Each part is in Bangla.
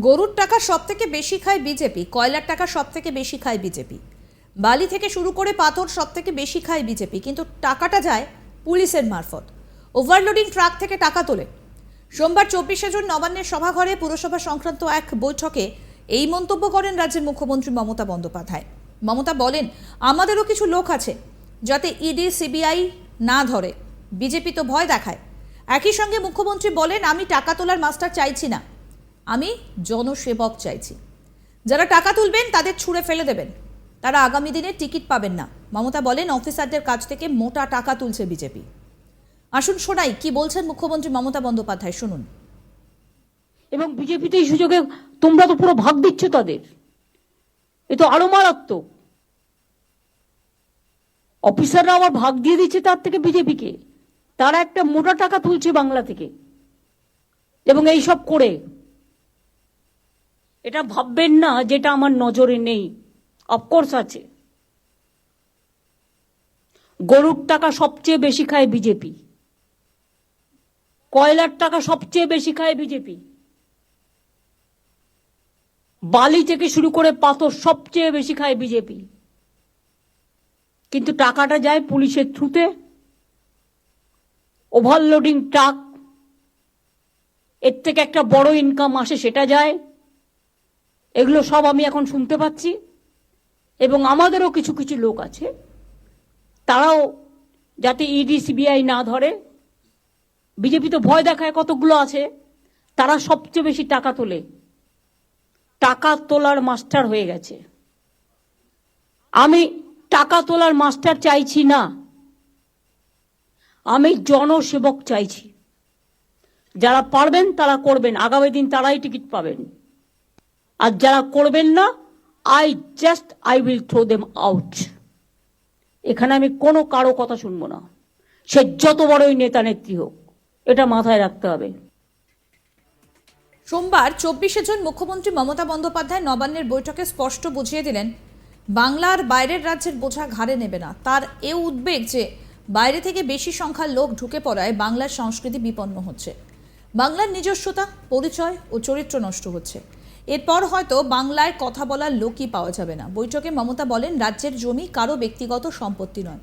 গরুর টাকা সব থেকে বেশি খায় বিজেপি, কয়লার টাকা সব থেকে বেশি খায় বিজেপি, বালি থেকে শুরু করে পাথর সব থেকে বেশি খায় বিজেপি, কিন্তু টাকাটা যায় পুলিশের মারফত। ওভারলোডিং ট্রাক থেকে টাকা তোলে। সোমবার 24শে জুন নবান্নের সভাঘরে পুরসভা সংক্রান্ত এক বৈঠকে এই মন্তব্য করেন রাজ্যের মুখ্যমন্ত্রী মমতা বন্দ্যোপাধ্যায়। মমতা বলেন, আমাদেরও কিছু লোক আছে যাতে ইডি সিবিআই না ধরে, বিজেপি তো ভয় দেখায়। একই সঙ্গে মুখ্যমন্ত্রী বলেন, আমি টাকা তোলার মাস্টার চাইছি না, আমি জনসেবক চাইছি। যারা টাকা তুলবেন তাদের ছুঁড়ে ফেলে দেবেন, তারা আগামী দিনে টিকিট পাবেন না। মমতা বলেন, অফিসারদের কাছ থেকে মোটা টাকা তুলছে বিজেপি। আসুন শোনাই কি বলছেন মুখ্যমন্ত্রী মমতা বন্দ্যোপাধ্যায়, শুনুন। এবং বিজেপিতে এই সুযোগে তোমরা তো পুরো ভাগ দিচ্ছ তাদের, এ তো আরো মারাত্মক। অফিসাররা আবার ভাগ দিয়ে দিচ্ছে তার থেকে বিজেপিকে, তারা একটা মোটা টাকা তুলছে বাংলা থেকে। এবং এই সব করে এটা ভাববেন না যেটা আমার নজরে নেই, অফকোর্স আছে। গরুর টাকা সবচেয়ে বেশি খায় বিজেপি, কয়লার টাকা সবচেয়ে বেশি খায় বিজেপি, বালি থেকে শুরু করে পাথর সবচেয়ে বেশি খায় বিজেপি। কিন্তু টাকাটা যায় পুলিশের থ্রুতে। ওভারলোডিং ট্রাক, এর থেকে একটা বড় ইনকাম আসে, সেটা যায়। এগুলো সব আমি এখন শুনতে পাচ্ছি। এবং আমাদেরও কিছু কিছু লোক আছে, তারাও যাতে ইডি সিবিআই না ধরে, বিজেপি তো ভয় দেখায় কতগুলো আছে, তারা সবচেয়ে বেশি টাকা তোলে, টাকা তোলার মাস্টার হয়ে গেছে। আমি টাকা তোলার মাস্টার চাইছি না, আমি জনসেবক চাইছি। যারা পারবেন তারা করবেন, আগামী দিন তারাই টিকিট পাবেন। আর যারা করবেন না, I will throw them out. এখানে আমি কোনো কারো কথা শুনবো না, সে যত বড়ই নেতা নেত্রী হোক, এটা মাথায় রাখতে হবে। সোমবার 24শে জুন মুখ্যমন্ত্রী মমতা বন্দ্যোপাধ্যায় নবান্নের বৈঠকে স্পষ্ট বুঝিয়ে দিলেন, বাংলার বাইরের রাজ্যের বোঝা ঘাড়ে নেবে না। তার এ উদ্বেগ যে বাইরে থেকে বেশি সংখ্যার লোক ঢুকে পড়ায় বাংলার সংস্কৃতি বিপন্ন হচ্ছে, বাংলার নিজস্বতা, পরিচয় ও চরিত্র নষ্ট হচ্ছে। এরপর হয়তো বাংলায় কথা বলার লোকই পাওয়া যাবে না। বৈঠকে মমতা বলেন, রাজ্যের জমি কারো ব্যক্তিগত সম্পত্তি নয়।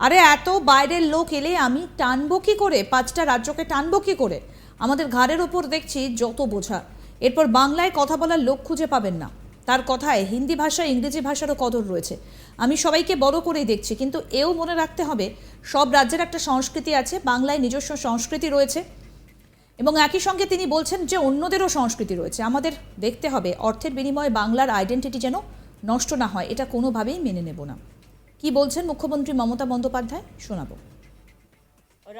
আরে এত বাইরের লোক এলে আমি টানবো কি করে, 5টা রাজ্যকে টানবো কি করে? আমাদের ঘাড়ের ওপর দেখছি যত বোঝা। এরপর বাংলায় কথা বলার লোক খুঁজে পাবেন না। তার কথায় হিন্দি ভাষা, ইংরেজি ভাষারও কদর রয়েছে। আমি সবাইকে বড় করেই দেখছি, কিন্তু এও মনে রাখতে হবে সব রাজ্যের একটা সংস্কৃতি আছে, বাংলায় নিজস্ব সংস্কৃতি রয়েছে। এবং একই সঙ্গে তিনি বলছেন যে অন্যদেরও সংস্কৃতি রয়েছে, আমাদের দেখতে হবে অর্থের বিনিময়ে বাংলার আইডেন্টিটি যেন নষ্ট না হয়, এটা কোনোভাবেই মেনে নেব না। কি বলছেন মুখ্যমন্ত্রী মমতা বন্দ্যোপাধ্যায়, শোনাবো।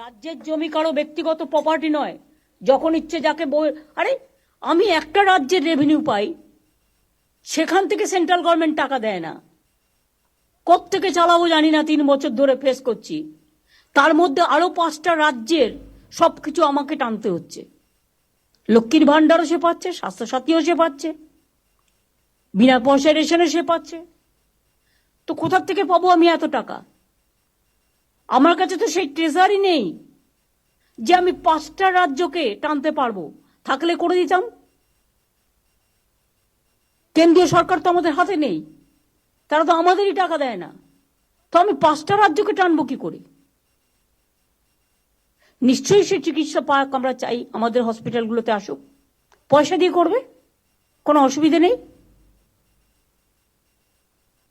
রাজ্যের জমি কারো ব্যক্তিগত প্রপার্টি নয়, যখন ইচ্ছে যাকে আরে আমি একটা রাজ্যের রেভিনিউ পাই, সেখান থেকে সেন্ট্রাল গভর্নমেন্ট টাকা দেয় না। কোত্থেকে চালাবো জানি না, 3 বছর ধরে ফেস করছি। তার মধ্যে আরো 5টা রাজ্যের সবকিছু আমাকে টানতে হচ্ছে। লক্ষ্মীর ভান্ডারও সে পাচ্ছে, স্বাস্থ্যসাথীও সে পাচ্ছে, বিনা পয়সায় রেশনও সে পাচ্ছে। তো কোথা থেকে পাবো আমি এত টাকা? আমার কাছে তো সেই ট্রেজারই নেই যে আমি 5টা রাজ্যকে টানতে পারবো। থাকলে করে দিতাম। কেন্দ্রীয় সরকার তো আমাদের হাতে নেই, তারা তো আমাদেরই টাকা দেয় না। তো আমি 5টা রাজ্যকে টানবো কি করে? নিশ্চয়ই সে চিকিৎসা পাক আমরা চাই, আমাদের হসপিটালগুলোতে আসুক, পয়সা দিয়ে করবে, কোনো অসুবিধা নেই।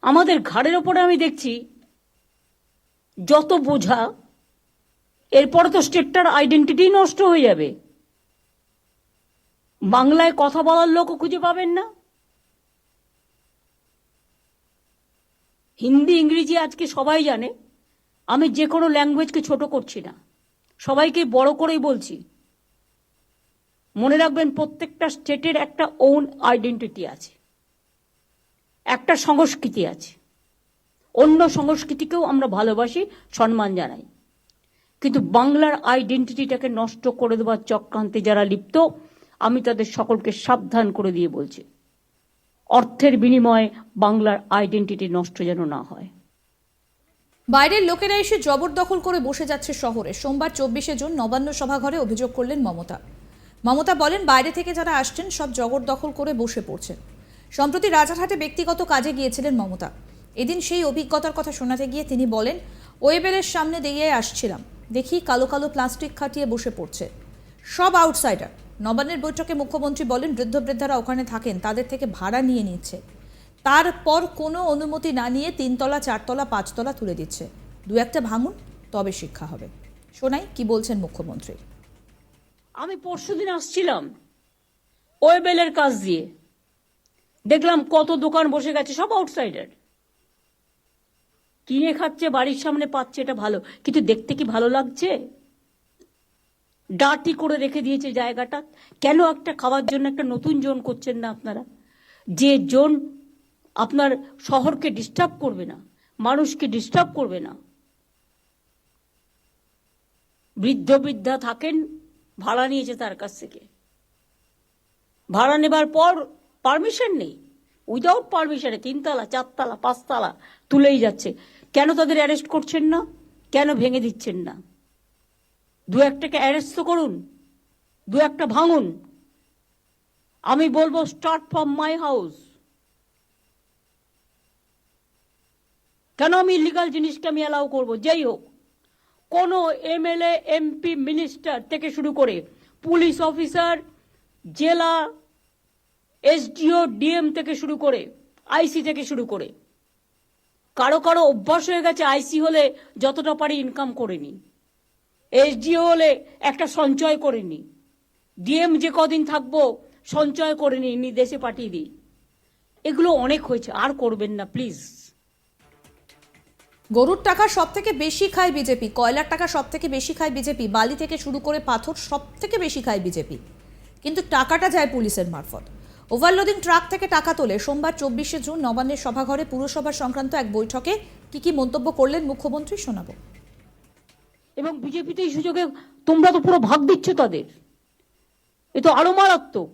আমাদের ঘাড়ের ওপরে আমি দেখছি যত বোঝা, এরপরে তো স্টেটটার আইডেন্টিটি নষ্ট হয়ে যাবে। বাংলায় কথা বলার লোকও খুঁজে পাবেন না। হিন্দি ইংরেজি আজকে সবাই জানে। আমি যে কোনো ল্যাঙ্গুয়েজকে ছোট করছি না, সবাইকে বড় করেই বলছি। মনে রাখবেন, প্রত্যেকটা স্টেটের একটা ওন আইডেন্টিটি আছে, একটা সংস্কৃতি আছে। অন্য সংস্কৃতিকেও আমরা ভালোবাসি, সম্মান জানাই। কিন্তু বাংলার আইডেন্টিটিটাকে নষ্ট করে দেওয়ার চক্রান্তে যারা লিপ্ত, আমি তাদের সকলকে সাবধান করে দিয়ে বলছি, অর্থের বিনিময়ে বাংলার আইডেন্টিটি নষ্ট যেন না হয়। বাইরের লোকেরা এসে জবরদখল করে বসে যাচ্ছে শহরে। সোমবার 24শে জুন নবান্ন সভাঘরে অভিযোগ করলেন মমতা। মমতা বলেন, বাইরে থেকে যারা আসছেন সব জবরদখল করে বসে পড়ছেন। সম্প্রতি রাজারহাটে ব্যক্তিগত কাজে গিয়েছিলেন মমতা। এদিন সেই অভিজ্ঞতার কথা শোনাতে গিয়ে তিনি বলেন, ওয়েবেলের সামনে দিয়ে আসছিলাম, দেখি কালো কালো প্লাস্টিক খাটিয়ে বসে পড়ছে, সব আউটসাইডার। নবান্নের বৈঠকে মুখ্যমন্ত্রী বলেন, বৃদ্ধ বৃদ্ধারা ওখানে থাকেন, তাদের থেকে ভাড়া নিয়ে নিচ্ছে, তারপর কোনো অনুমতি না নিয়ে 3 তলা 4 তলা 5 তলা তুলে দিচ্ছে। দু একটা ভাঙুন, তবে শিক্ষা হবে। শোনাই কি বলছেন মুখ্যমন্ত্রী। আমি পরশুদিন আসছিলাম ওয়েবেলের কাজ দিয়ে, দেখলাম কত দোকান বসে গেছে, সব আউটসাইডার। কিনে খাচ্ছে, বাড়ির সামনে পাচ্ছে, এটা ভালো, কিন্তু দেখতে কি ভালো লাগছে? ডার্টি করে রেখে দিয়েছে জায়গাটা। কেন একটা খাওয়ার জন্য একটা নতুন জোন করছেন না আপনারা? যে জোন আপনার শহরকে ডিস্টার্ব করবে না, মানুষকে ডিস্টার্ব করবে না। বৃদ্ধ বৃদ্ধা থাকেন, ভাড়া নিয়েছে তার কাছ থেকে, ভাড়া নেবার পর পারমিশন নেই, উইদাউট পারমিশনে 3 তলা 4 তলা 5 তলা তুলেই যাচ্ছে। কেন তাদের অ্যারেস্ট করছেন না? কেন ভেঙে দিচ্ছেন না? দু একটাকে অ্যারেস্ট তো করুন, দু একটা ভাঙুন। আমি বলবো স্টার্ট ফ্রম মাই হাউস। কেন আমি ইলিগাল জিনিসকে আমি অ্যালাউ করবো? যেই হোক, কোনো এমএলএ এমপি মিনিস্টার থেকে শুরু করে পুলিশ অফিসার, জেলা এসডিও ডিএম থেকে শুরু করে আইসি থেকে শুরু করে, কারো কারো অভ্যাস হয়ে গেছে আইসি হলে যতটা পারি ইনকাম করে নি, এসডিও হলে একটা সঞ্চয় করে নি, ডিএম যে কদিন থাকবো সঞ্চয় করে নি দেশে পাঠিয়ে দিই। এগুলো অনেক হয়েছে, আর করবেন না প্লিজ। গরুর টাকা সব থেকে বেশি খায় বিজেপি, কয়লার টাকা সব থেকে বেশি খায় বিজেপি, বালি থেকে শুরু করে পাথর সব থেকে বেশি খায় বিজেপি, কিন্তু টাকাটা যায় পুলিশের মারফত। ওভারলোডিং ট্রাক থেকে টাকা তোলে। সোমবার 24শে জুন নবান্নের সভাঘরে পুরসভা সংক্রান্ত এক বৈঠকে কি মন্তব্য করলেন মুখ্যমন্ত্রী শোনাবো। এবং বিজেপিতে এই সুযোগে তোমরা তো পুরো ভাগ দিচ্ছ তাদের, এ তো আরো মারাত্মক।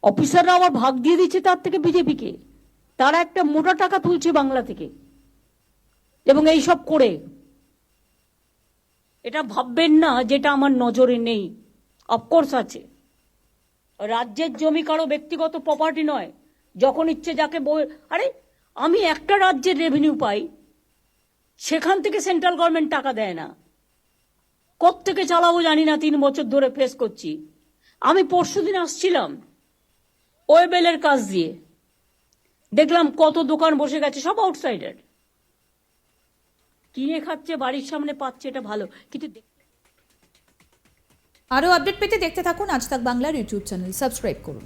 অফিসাররা আবার ভাগ দিয়ে দিচ্ছে তার থেকে বিজেপিকে, তারা একটা মোটা টাকা তুলছে বাংলা থেকে। এবং এই সব করে এটা ভাববেন না যেটা আমার নজরে নেই, অফকোর্স আছে। রাজ্যের জমি কারো ব্যক্তিগত প্রপার্টি নয়, যখন ইচ্ছে যাকে আরে আমি একটা রাজ্যের রেভিনিউ পাই, সেখান থেকে সেন্ট্রাল গভর্নমেন্ট টাকা দেয় না। কোত্থেকে চালাবো জানি না, 3 বছর ধরে ফেস করছি। আমি পরশুদিন আসছিলাম ওয়েবেলের কাজ দিয়ে, দেখলাম কত দোকান বসে গেছে, সব আউটসাইডার। কিনে খাচ্ছে, বাড়ির সামনে পাচ্ছে, এটা ভালো, কিন্তু আরও আপডেট পেতে দেখতে থাকুন আজ তাক বাংলার ইউটিউব চ্যানেল, সাবস্ক্রাইব করুন।